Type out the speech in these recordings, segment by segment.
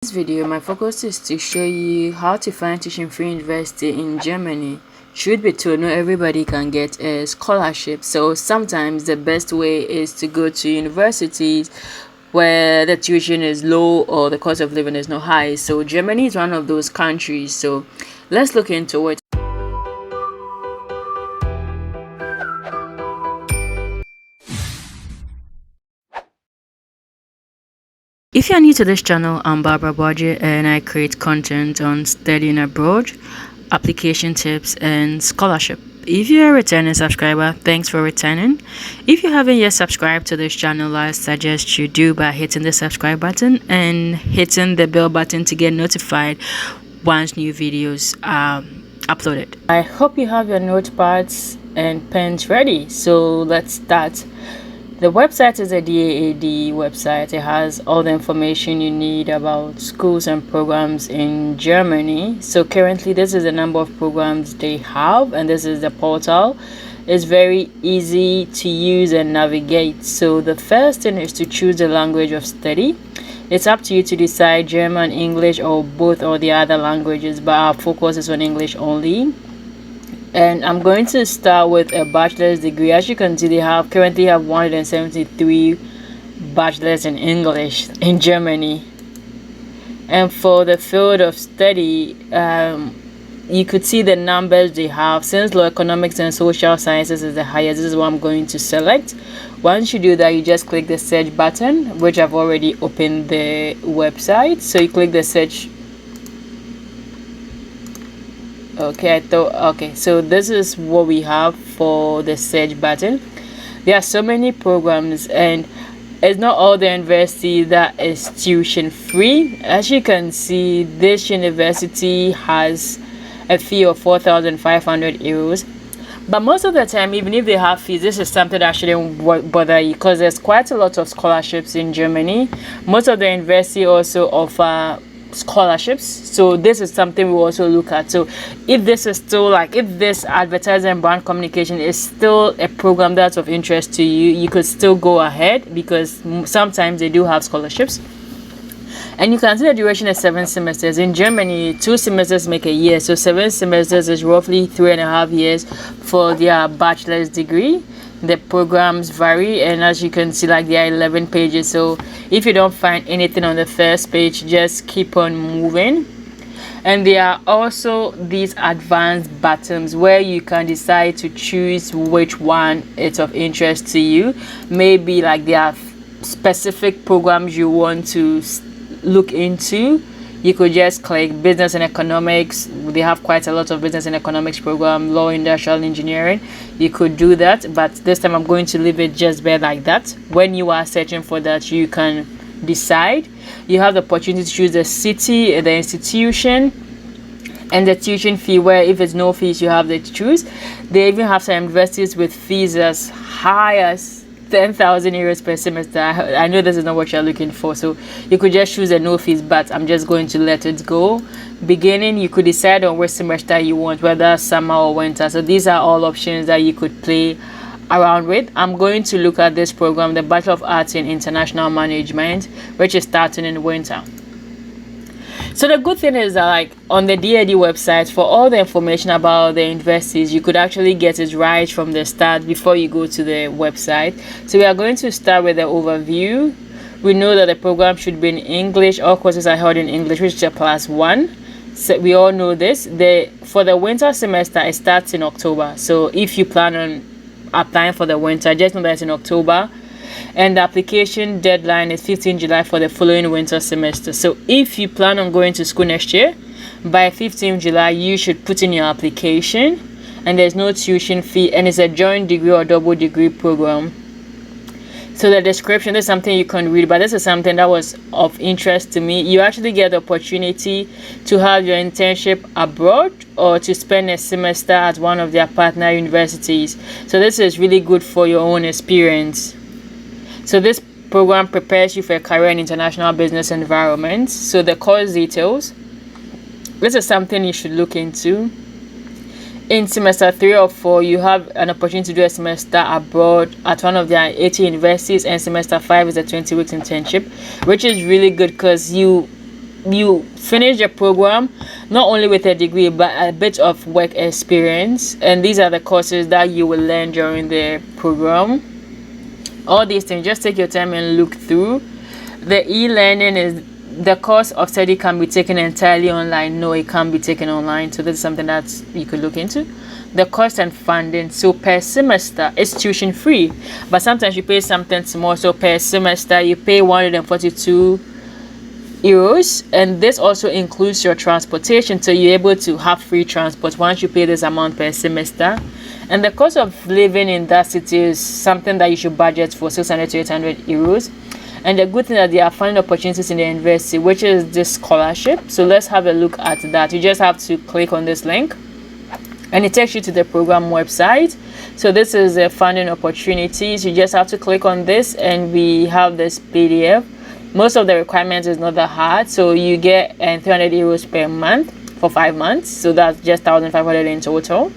This video, my focus is to show you how to find tuition-free university in Germany. Truth be told, not everybody can get a scholarship, so sometimes the best way is to go to universities where the tuition is low or the cost of living is not high. So Germany is one of those countries, so let's look into it. If you're new to this channel, I'm Aboagye and I create content on studying abroad, application tips, and scholarship. If you're a returning subscriber, thanks for returning. If you haven't yet subscribed to this channel, I suggest you do by hitting the subscribe button and hitting the bell button to get notified once new videos are uploaded. I hope you have your notepads and pens ready, so let's start. The website is a DAAD website. It has all the information you need about schools and programs in Germany. So currently this is the number of programs they have, and this is the portal. It's very easy to use and navigate. So the first thing is to choose the language of study. It's up to you to decide German, English, or both or the other languages, but our focus is on English only. And I'm going to start with a bachelor's degree. As you can see, they currently have 173 bachelors in English in Germany. And for the field of study, you could see the numbers they have. Since law, economics, and social sciences is the highest, this is what I'm going to select. Once you do that, you just click the search button, which I've already opened the website. So you click the search. Okay, so this is what we have for the search button. There are so many programs, and it's not all the university that is tuition free. As you can see, this university has a fee of 4,500 euros, but most of the time, even if they have fees, this is something that shouldn't bother you, because there's quite a lot of scholarships in Germany. Most of the university also offer scholarships, so this is something we also look at. So if this is still if this advertising and brand communication is still a program that's of interest to you, you could still go ahead, because sometimes they do have scholarships. And you can see the duration is 7 semesters. In Germany, 2 semesters make a year, so 7 semesters is roughly 3.5 years for their bachelor's degree. The programs vary, and as you can see, there are 11 pages. So if you don't find anything on the first page, just keep on moving. And there are also these advanced buttons where you can decide to choose which one is of interest to you. Maybe there are specific programs you want to look into. You could just click business and economics. They have quite a lot of business and economics program, law, industrial engineering. You could do that, but this time I'm going to leave it just bare like that. When you are searching for that, you can decide. You have the opportunity to choose the city, the institution, and the tuition fee, where if it's no fees, you have to choose. They even have some universities with fees as high as 10,000 euros per semester. I know this is not what you're looking for, so you could just choose a no fees, but I'm just going to let it go. Beginning, you could decide on which semester you want, whether summer or winter. So these are all options that you could play around with. I'm going to look at this program, the Bachelor of Arts in International Management, which is starting in winter. So the good thing is that on the DAAD website, for all the information about the universities, you could actually get it right from the start before you go to the website. So we are going to start with the overview. We know that the program should be in English. All courses are held in English, which is a +1. So we all know this. For the winter semester, it starts in October. So if you plan on applying for the winter, just know that it's in October. And the application deadline is 15 July for the following winter semester. So if you plan on going to school next year, by 15 July, you should put in your application, and there's no tuition fee, and it's a joint degree or double degree program. So the description is something you can read, but this is something that was of interest to me. You actually get the opportunity to have your internship abroad or to spend a semester at one of their partner universities. So this is really good for your own experience. So this program prepares you for a career in international business environments. So the course details, this is something you should look into. In semester 3 or 4, you have an opportunity to do a semester abroad at one of their 80 universities, and semester 5 is a 20 weeks internship, which is really good because you you finish the program not only with a degree but a bit of work experience, and these are the courses that you will learn during the program. All these things, just take your time and look through. The e-learning is the course of study can be taken entirely online. No, it can't be taken online, so this is something that you could look into. The cost and funding, so per semester it's tuition free, but sometimes you pay something small. So per semester you pay 142 euros, and this also includes your transportation, so you're able to have free transport once you pay this amount per semester. And the cost of living in that city is something that you should budget for, 600 to 800 euros. And the good thing that there are funding opportunities in the university, which is this scholarship. So let's have a look at that. You just have to click on this link and it takes you to the program website. So this is the funding opportunities. You just have to click on this and we have this PDF. Most of the requirements is not that hard, so you get 300 euros per month for 5 months, so that's just 1,500 in total,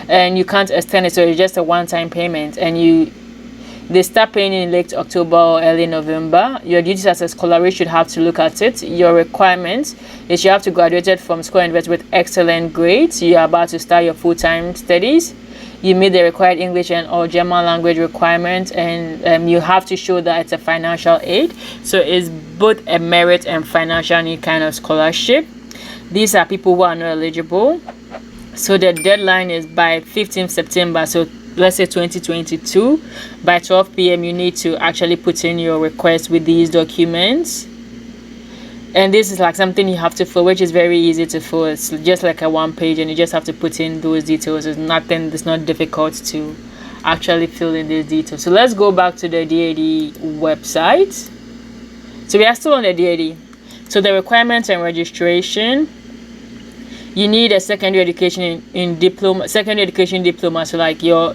and you can't extend it, so it's just a one-time payment. And they start paying in late October or early November. Your duties as a scholar, you should have to look at it. Your requirements is you have to graduate from school and university with excellent grades. You are about to start your full-time studies. You meet the required English and or German language requirements, and you have to show that it's a financial aid. So it's both a merit and financial need kind of scholarship. These are people who are not eligible. So the deadline is by 15th September. So let's say 2022. By 12 p.m. you need to actually put in your request with these documents. And this is like something you have to fill, which is very easy to fill. It's just like a one page and you just have to put in those details. It's nothing, it's not difficult to actually fill in these details. So let's go back to the DAAD website. So we are still on the DAAD. So the requirements and registration, you need a secondary education in diploma, so like your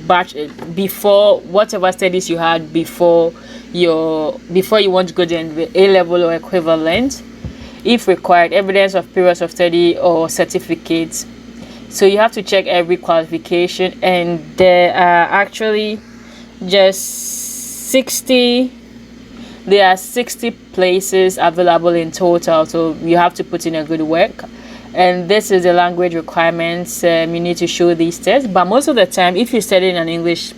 bachelor, before whatever studies you had before you want to go to A level or equivalent, if required, evidence of periods of study or certificates. So you have to check every qualification, and there are actually just 60 places available in total, so you have to put in a good work. And this is the language requirements. You need to show these tests, but most of the time if you study in an English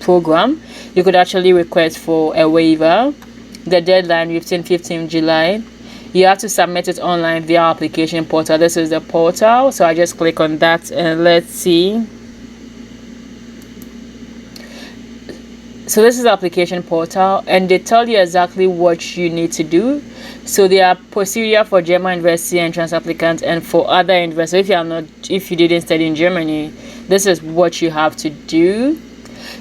program, you could actually request for a waiver. The deadline 15 July. You have to submit it online via application portal. This is the portal, so I just click on that and let's see. So this is the application portal, and they tell you exactly what you need to do. So there are procedure for German university entrance applicants and for other universities. If you didn't study in Germany, this is what you have to do.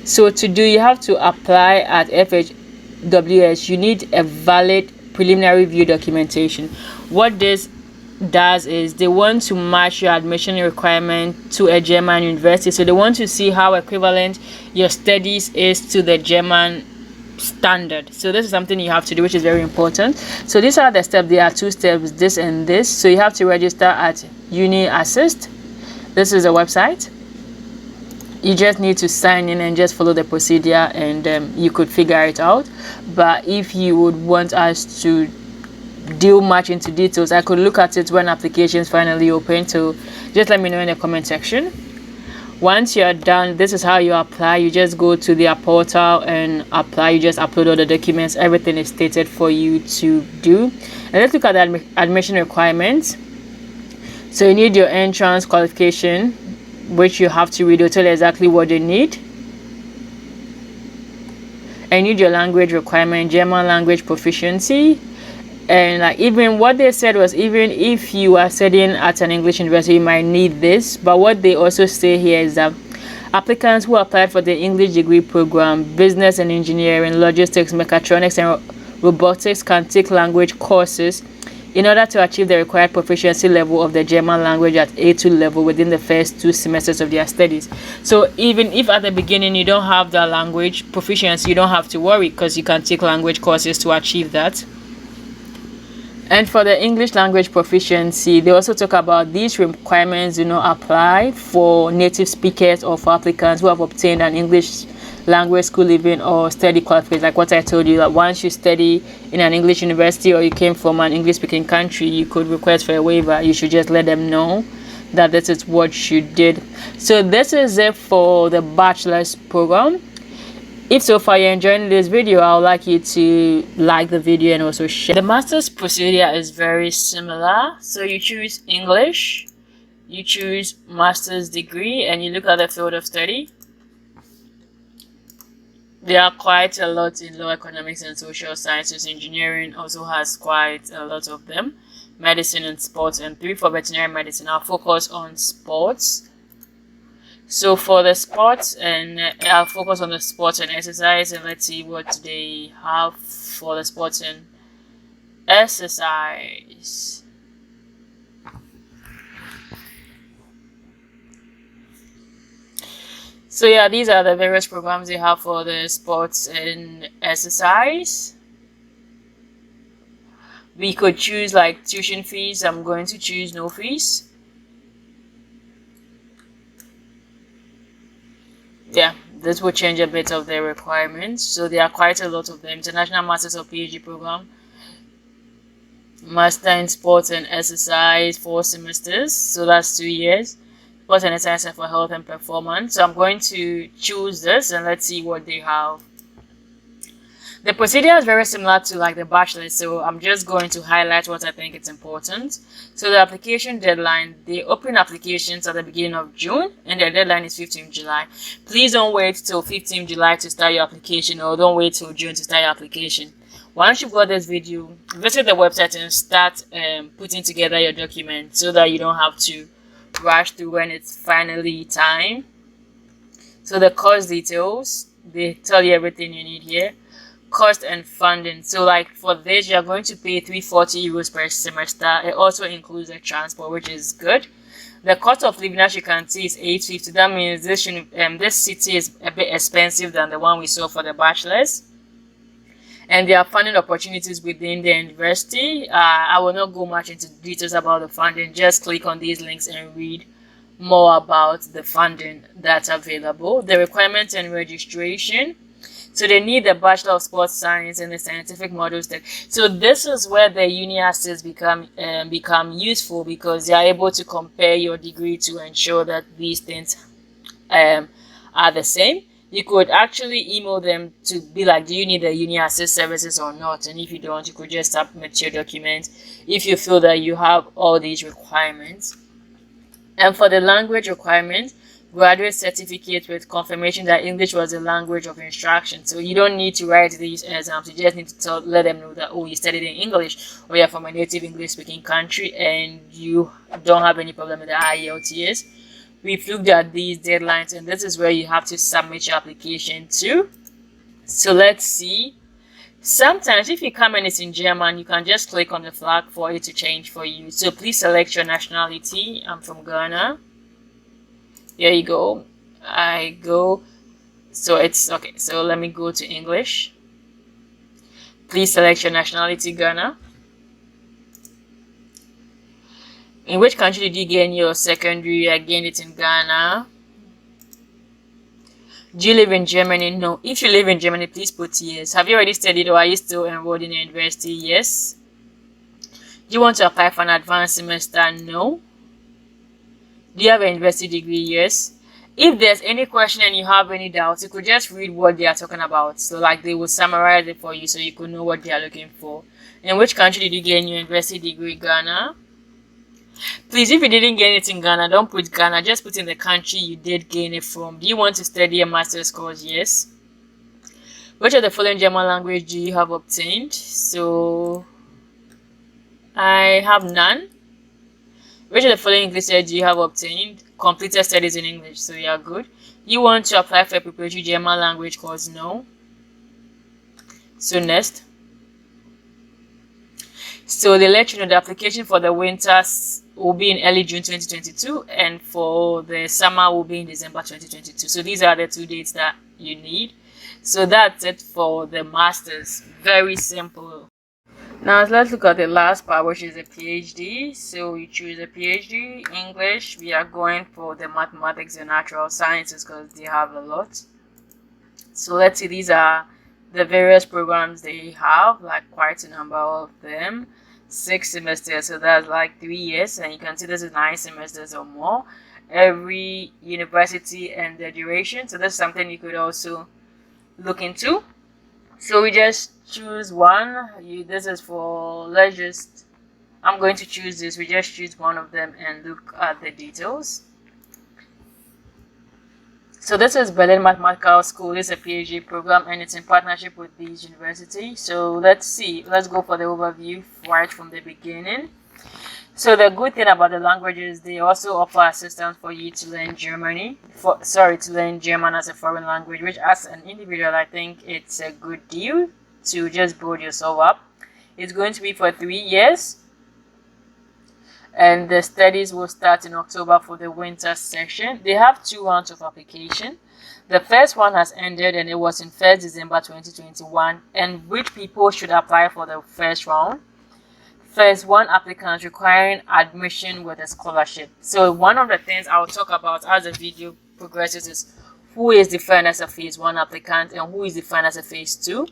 So you have to apply at FHWS. You need a valid preliminary review documentation. What this does is they want to match your admission requirement to a German university. So they want to see how equivalent your studies is to the German standard. So this is something you have to do, which is very important. So these are the steps. There are 2 steps, this and this. So you have to register at Uni Assist. This is a website. You just need to sign in and just follow the procedure, and you could figure it out. But if you would want us to deal much into details, I could look at it when applications finally open. So just let me know in the comment section. Once you're done, this is how you apply. You just go to their portal and apply. You just upload all the documents. Everything is stated for you to do. And let's look at the admission requirements. So you need your entrance qualification, which you have to read. It'll tell you exactly what they need. And you need your language requirement, German language proficiency. And like, even what they said was, even if you are studying at an English university, you might need this. But what they also say here is that applicants who applied for the English degree program, business and engineering, logistics, mechatronics, and robotics can take language courses in order to achieve the required proficiency level of the German language at A2 level within the first 2 semesters of their studies. So even if at the beginning you don't have the language proficiency, you don't have to worry, because you can take language courses to achieve that. And for the English language proficiency, they also talk about these requirements do not apply for native speakers or for applicants who have obtained an English language school leaving or study qualification, like what I told you, that once you study in an English university or you came from an English speaking country, you could request for a waiver. You should just let them know that this is what you did. So this is it for the bachelor's program. If so far you're enjoying this video, I would like you to like the video and also share. The master's procedure is very similar. So you choose English, you choose master's degree, and you look at the field of study. There are quite a lot in law, economics, and social sciences. Engineering also has quite a lot of them. Medicine and sports, and 3 for veterinary medicine. I'll focus on sports. So for the sports, and I'll focus on the sports and exercise, and let's see what they have for the sports and exercise. So yeah, these are the various programs they have for the sports and exercise. We could choose like tuition fees. I'm going to choose no fees. Yeah, this will change a bit of their requirements. So there are quite a lot of them. International Masters of PhD program, Master in Sports and Exercise, 4 semesters. So that's 2 years. Sports and Exercise for Health and Performance. So I'm going to choose this and let's see what they have. The procedure is very similar to like the bachelor, so I'm just going to highlight what I think is important. So the application deadline, they open applications at the beginning of June and the deadline is 15th July. Please don't wait till 15th July to start your application, or don't wait till June to start your application. Once you've got this video, visit the website and start putting together your document so that you don't have to rush through when it's finally time. So the course details, they tell you everything you need here. Cost and funding. So like for this, you're going to pay 340 euros per semester. It also includes the transport, which is good. The cost of living, as you can see, is 850. That means this city is a bit expensive than the one we saw for the bachelors. And there are funding opportunities within the university. I will not go much into details about the funding. Just click on these links and read more about the funding that's available. The requirements and registration. So they need the Bachelor of Sports Science and the Scientific Models Tech. So this is where the uni assets become useful, because they are able to compare your degree to ensure that these things are the same. You could actually email them to be like, do you need the uni assist services or not? And if you don't, you could just submit your document if you feel that you have all these requirements. And for the language requirements, graduate certificate with confirmation that English was the language of instruction. So you don't need to write these exams. You just need to let them know that, oh, you studied in English, or you're from a native English speaking country and you don't have any problem with the IELTS. We've looked at these deadlines, and this is where you have to submit your application to. So let's see. Sometimes if you come and it's in German, you can just click on the flag for it to change for you. So please select your nationality. I'm from Ghana. There you go. So it's okay. So let me go to English. Please select your nationality, Ghana. In which country did you gain your secondary? I gained it in Ghana. Do you live in Germany? No. If you live in Germany, please put yes. Have you already studied, or are you still enrolled in a university? Yes. Do you want to apply for an advanced semester? No. Do you have a university degree? Yes. If there's any question and you have any doubts, you could just read what they are talking about. So like they will summarize it for you so you could know what they are looking for. In which country did you gain your university degree? Ghana. Please, if you didn't gain it in Ghana, don't put Ghana. Just put in the country you did gain it from. Do you want to study a master's course? Yes. Which of the following German language do you have obtained? So I have none. Which of the following English do you have obtained? Completed studies in English, so you are good. You want to apply for a preparatory German language course? No. So next. So they let you know the application for the winters will be in early June 2022, and for the summer will be in December 2022. So these are the 2 dates that you need. So that's it for the masters. Very simple. Now let's look at the last part, which is a PhD. So you choose a PhD, English. We are going for the mathematics and natural sciences because they have a lot. So let's see, these are the various programs they have, like quite a number of them. 6 semesters, so that's like 3 years, and you can see this is 9 semesters or more. Every university and the duration, so that's something you could also look into. So we just choose one. This is for, I'm going to choose this. We just choose one of them and look at the details. So this is Berlin Mathematical School. It's a PhD program and it's in partnership with these universities. So let's see. Let's go for the overview right from the beginning. So the good thing about the languages, they also offer assistance for you to learn to learn German as a foreign language, which as an individual, I think it's a good deal to just build yourself up. It's going to be for 3 years. And the studies will start in October for the winter session. They have 2 rounds of application. The first one has ended and it was in 1st December 2021. And which people should apply for the first round? First, 1 applicant requiring admission with a scholarship. So one of the things I'll talk about as the video progresses is who is defined as a phase 1 applicant and who is defined as a phase 2.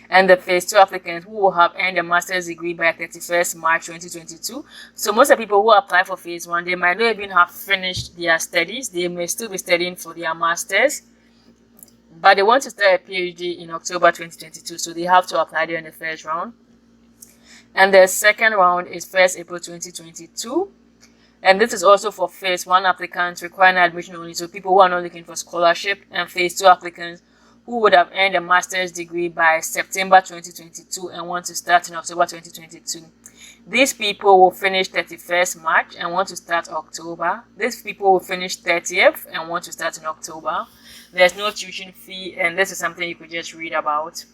And the phase 2 applicants who will have earned a master's degree by 31st March 2022. So most of the people who apply for phase 1, they might not even have finished their studies. They may still be studying for their masters, but they want to start a PhD in October 2022, so they have to apply there in the first round. And the second round is 1st April 2022. And this is also for phase 1 applicants requiring admission only, so people who are not looking for scholarship, and phase 2 applicants who would have earned a master's degree by September 2022 and want to start in October 2022. These people will finish 31st March and want to start October. These people will finish 30th and want to start in October. There's no tuition fee, and this is something you could just read about.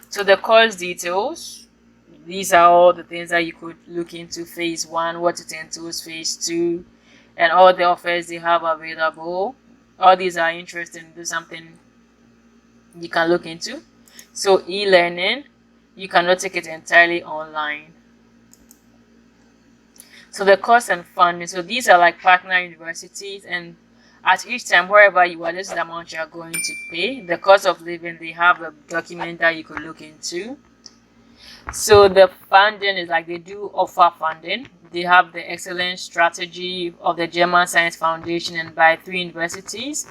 So the course details, these are all the things that you could look into. Phase 1, what it entails, phase 2, and all the offers they have available. All these are interesting. There's something you can look into. So e-learning, you cannot take it entirely online. So the cost and funding, so these are like partner universities, and at each time wherever you are, this is the amount you are going to pay. The cost of living, they have a document that you could look into. So the funding is like they do offer funding. They have the excellence strategy of the German Science Foundation and by 3 universities.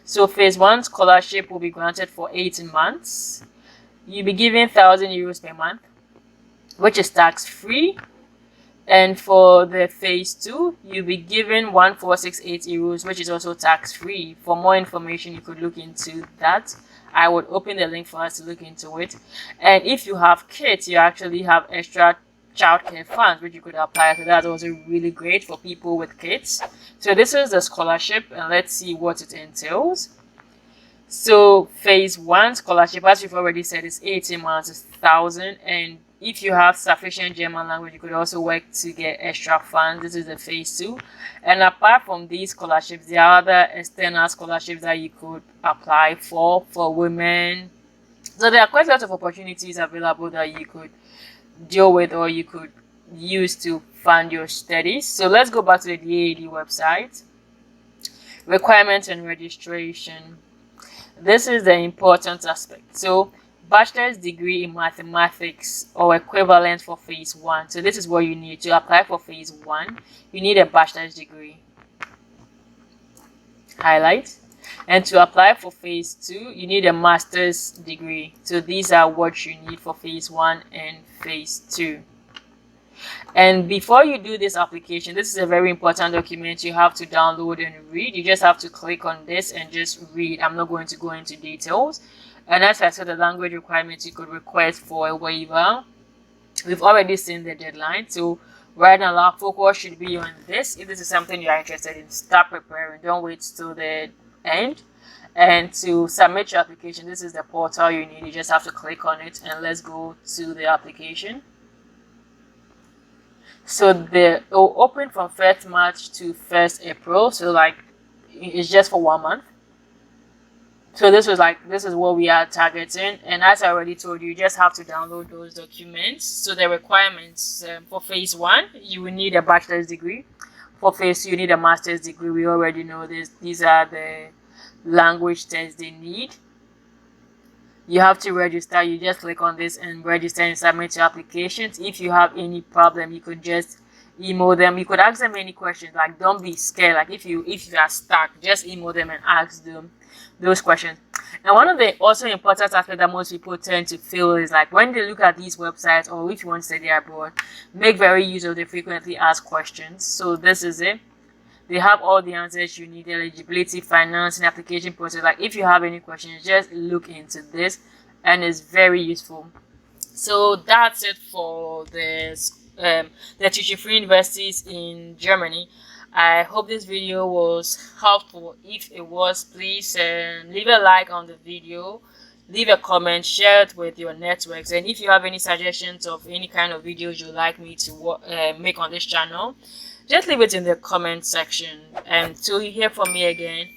So phase 1 scholarship will be granted for 18 months. You'll be given 1,000 euros per month, which is tax-free. And for the phase 2, you'll be given 1,468 euros, which is also tax-free. For more information, you could look into that. I would open the link for us to look into it. And if you have kids, you actually have extra childcare funds which you could apply. So that's also really great for people with kids. So this is the scholarship, and let's see what it entails. So phase 1 scholarship, as we've already said, is 18 months, is 1,000, and if you have sufficient German language, you could also work to get extra funds. This is the phase 2. And apart from these scholarships, there are other external scholarships that you could apply for women. So there are quite a lot of opportunities available that you could deal with or you could use to fund your studies. So let's go back to the DAAD website. Requirements and registration. This is the important aspect. So bachelor's degree in mathematics or equivalent for phase 1. So this is what you need to apply for phase 1. You need a bachelor's degree. Highlight. And to apply for phase 2, you need a master's degree. So these are what you need for phase 1 and phase 2. And before you do this application, this is a very important document you have to download and read. You just have to click on this and just read. I'm not going to go into details. And as I said, the language requirements, you could request for a waiver. We've already seen the deadline. So right now, our focus should be on this. If this is something you are interested in, start preparing. Don't wait till the end. And to submit your application, this is the portal you need. You just have to click on it, and let's go to the application. So it will open from 1st March to 1st April. So like it's just for 1 month. So this is what we are targeting. And as I already told you, you just have to download those documents. So the requirements for phase 1, you will need a bachelor's degree. For phase 2, you need a master's degree. We already know this. These are the language test they need. You have to register. You just click on this and register and submit your applications. If you have any problem, you could just email them. You could ask them any questions. Like, don't be scared. Like, if you are stuck, just email them and ask them those questions. And one of the also important aspects that most people tend to feel is like when they look at these websites, or if you want to study abroad, make very use of the frequently asked questions. So this is it. They have all the answers you need: eligibility, financing, application process. Like, if you have any questions, just look into this, and it's very useful. So that's it for this the tuition-free universities in Germany. I hope this video was helpful. If it was, please leave a like on the video, leave a comment, share it with your networks, and if you have any suggestions of any kind of videos you'd like me to make on this channel, just leave it in the comment section. And till you hear from me again,